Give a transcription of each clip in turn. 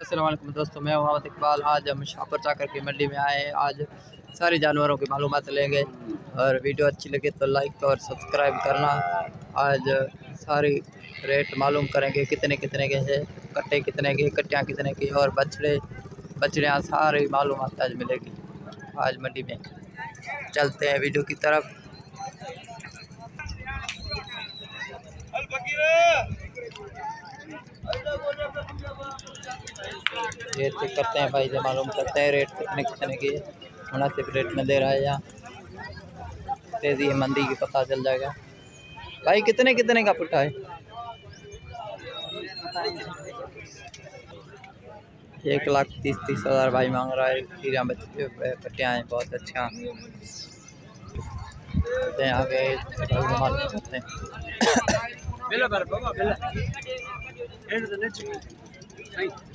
अस्सलाम वालेकुम दोस्तों, मैं मोहम्मद इकबाल। आज हम शाहपुर चाकर की मंडी में आए हैं। आज सारे जानवरों की मालूमात लेंगे और वीडियो अच्छी लगे तो लाइक और सब्सक्राइब करना। आज सारी रेट मालूम करेंगे कितने कितने के हैं, कट्टे कितने के, कट्टियाँ कितने की और बछड़ियाँ सारी मालूमात आज मिलेगी। आज मंडी में चलते हैं वीडियो की तरफ। ये चेक करते हैं भाई, से मालूम करते हैं रेट कितने कितने की मुनासिब रेट में दे रहा है। यहाँ तेज़ी मंदी की पता चल जाएगा। भाई कितने कितने का पुट्ठा है? 1,30,30,000 भाई मांग रहा है। हीरा बच्चे कट्टियाँ हैं बहुत अच्छा। आगे मालूम करते हैं।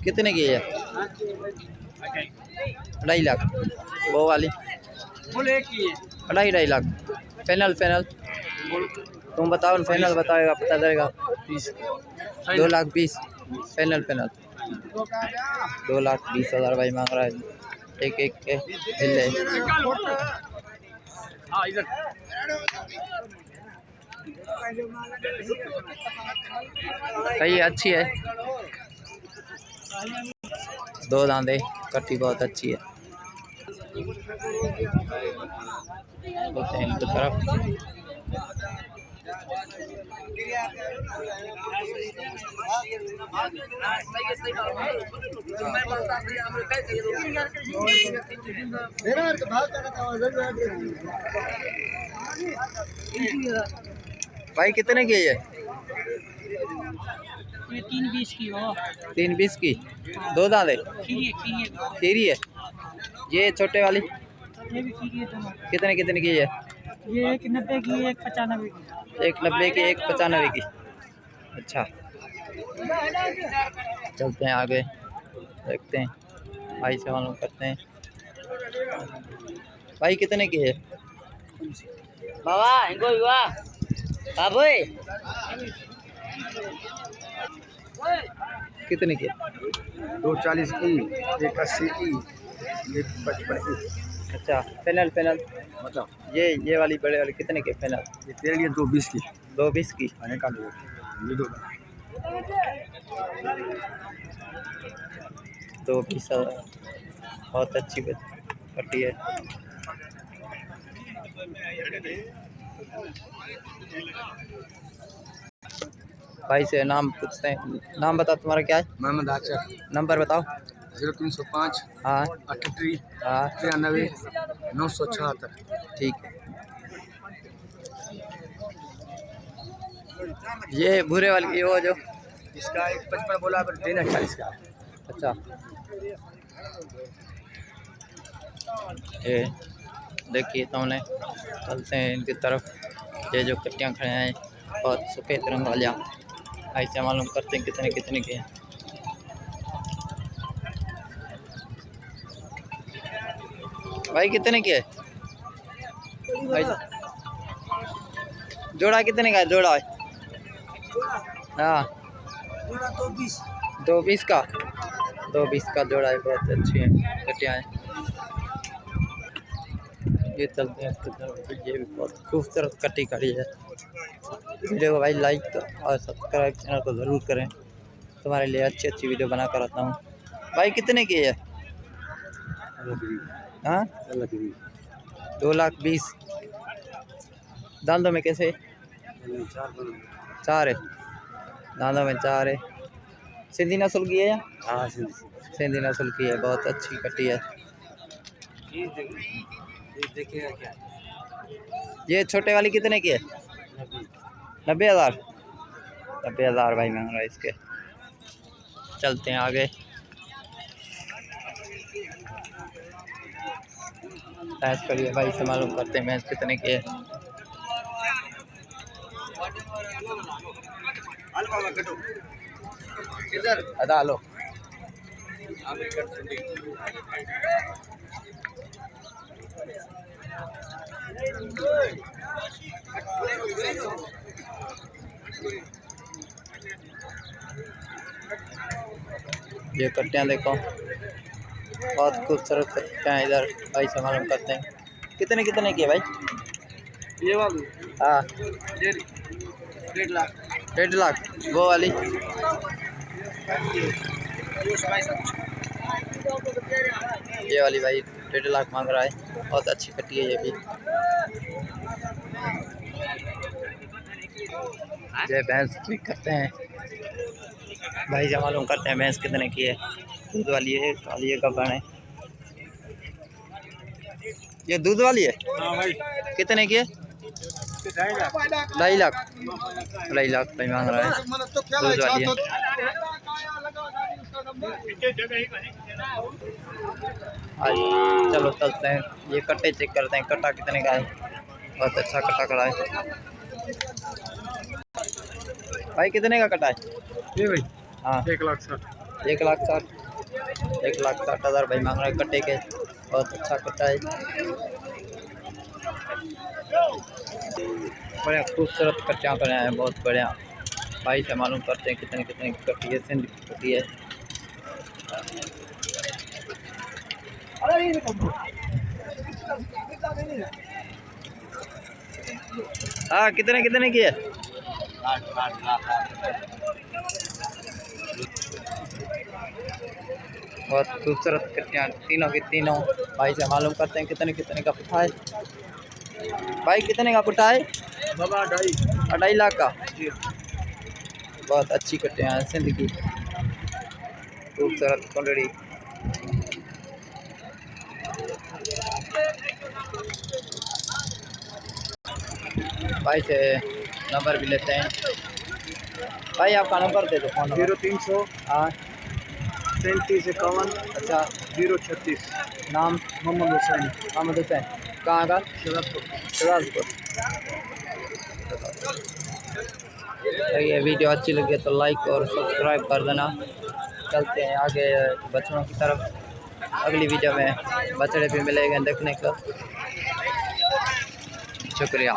कितने की है? 2.5 लाख। वो वाली 2.5 लाख। फाइनल तुम बताओ, फाइनल बताएगा पता चलेगा। 2,20,000 फाइनल 2,20,000 भाई मांग रहा है। एक के मिले। सही अच्छी है, 2 दांते कट्टी बहुत अच्छी है। बोलते हैं इनकी तरफ। भाई कितने की है? ये 320 की हो। 320 की। 2 दांते खीरी है। ये छोटे वाली ये भी खीरी है दोनों। कितने कितने की है? ये 190 की, 195 की। 190 की, 195 की। अच्छा, चलते हैं आगे, देखते हैं भाई से मालूम करते हैं। भाई कितने की है? बाबा इनको हुआ बाबू कितने की? 240 की, 180 की, 155 की। अच्छा, फाइनल बताओ। ये वाली बड़े वाली कितने के फाइनल? ये तेरे लिए 220 की। 220 की। खाने का लो ये 2 220 बहुत अच्छी कट्टी है। भाई से नाम पूछते हैं। नाम बताओ तुम्हारा क्या है? मोहम्मद आचर। नंबर बताओ। 0305 हाँ 38 हाँ 93 976। ठीक है। ये भूरे वाली वो जो इसका 155 बोला पर देना 40 का। अच्छा, ये देखिए तुमने। चलते हैं इनकी तरफ। ये जो कट्टियाँ खड़े हैं बहुत सफ़ेद रंग वालियाँ, ऐसे मालूम करते हैं कितने कितने के हैं। भाई कितने के है? भाई जोड़ा कितने का है? जोड़ा है हाँ 220 का। 220 का जोड़ा है, बहुत अच्छी है कटियाँ हैं। ये चलते हैं इसकी तरफ। ये भी बहुत खूबसूरत कटी खड़ी है। वीडियो को भाई लाइक और सब्सक्राइब चैनल को ज़रूर करें। तुम्हारे लिए अच्छी अच्छी वीडियो बना कर आता हूँ। भाई कितने की है? हाँ 2,20,000। दांतों में कैसे? 4 है। दांतों में 4 है। सिंधी नस्ल की है या? हाँ सिंधी नस्ल की है, बहुत अच्छी कटी है। देखिएगा क्या। ये छोटे वाली कितने की है? 90,000। 90,000 भाई मांग रहा है इसके। चलते हैं आगे। भैंस खड़ी है, भाई से मालूम करते हैं भैंस कितने की है। अदा लो। ये कट्टियाँ देखो, बहुत खूबसूरत कट्टियाँ हैं। इधर भाई से मालूम करते हैं कितने कितने की है भाई। ये वाली हाँ 1.5 लाख। 1.5 लाख। वो वाली ये वाली भाई 1.5 लाख मांग रहा है। बहुत अच्छी कट्टी है ये भी। ये भैंस चेक करते हैं भाई से मालूम करते हैं भैंस कितने की है। दूध वाली है, काली है, गब्बन है। ये दूध वाली है। हाँ भाई कितने की है? 2.5 लाख। 2.5 लाख। 2.5 लाख भाई मांग रहा है। दूध वाली है। आज चलो चलते हैं, ये कट्टे चेक करते हैं कट्टा कितने का है। बहुत अच्छा कट्टा खड़ा है भाई। कितने का कट्टा है ये भाई हाँ 1,60,000। 1,60,000। 1,60,000 भाई मांग रहा है कट्टे के। बहुत अच्छा कट्टा है, बड़े खूबसूरत कट्टियाँ करे हैं, बहुत बढ़िया। भाई से मालूम करते हैं कितने कितने की कट्टी है। सिंध की कट्टी है। हाँ कितने कितने की है? 8 लाख। बहुत खूबसूरत कट्टियाँ तीनों की तीनों। भाई से मालूम करते हैं कितने कितने का पुट्ठा है। भाई कितने का पुट्ठा है? बाबा 2.5। 2.5 लाख का। जी बहुत अच्छी कट्टियाँ हैं सिंध की, खूबसूरत कुंडड़ी। भाई से नंबर भी लेते हैं। भाई आपका नंबर दे दो, फोन नंबर। 0300 हाँ 3751 अच्छा। 036। नाम? मोहम्मद हुसैन। मोहम्मद हुसैन। कहाँ का? शहजादपुर। ये वीडियो अच्छी लगी तो लाइक और सब्सक्राइब कर देना। चलते हैं आगे बछड़ों की तरफ। अगली वीडियो में बछड़े भी मिलेंगे देखने को। शुक्रिया।